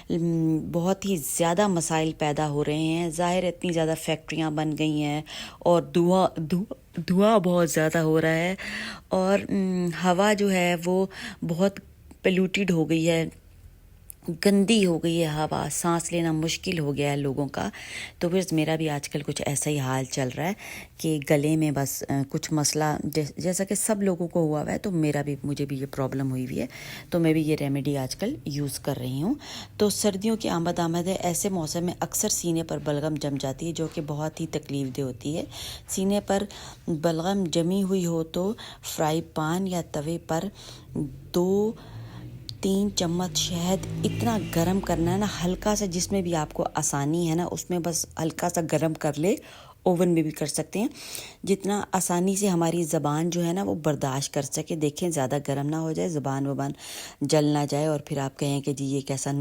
बहुत ही ज़्यादा मसाइल पैदा हो रहे हैं। ज़ाहिर है इतनी ज़्यादा फैक्ट्रियाँ बन गई हैं और धुआं बहुत ज़्यादा हो रहा है और हवा जो है वो बहुत पोल्यूटेड हो गई है, गंदी हो गई है हवा, सांस लेना मुश्किल हो गया है लोगों का। तो बस मेरा भी आजकल कुछ ऐसा ही हाल चल रहा है कि गले में बस कुछ मसला जैसा कि सब लोगों को हुआ हुआ है, तो मुझे भी ये प्रॉब्लम हुई हुई है। तो मैं भी ये रेमेडी आजकल यूज़ कर रही हूँ। तो सर्दियों की आमद है, ऐसे मौसम में अक्सर सीने पर बलगम जम जाती है, जो कि बहुत ही तकलीफ़देह होती है। सीने पर बलगम जमी हुई हो तो फ्राई पैन या तवे पर 2-3 चम्मच शहद इतना गरम करना है ना, हल्का सा, जिसमें भी आपको आसानी है ना उसमें बस हल्का सा गरम कर ले। ओवन में भी कर सकते हैं, जितना आसानी से हमारी ज़बान जो है ना वो बर्दाश्त कर सके। देखें ज़्यादा गरम ना हो जाए, ज़बान वबान जल ना जाए और फिर आप कहें कि जी ये कैसा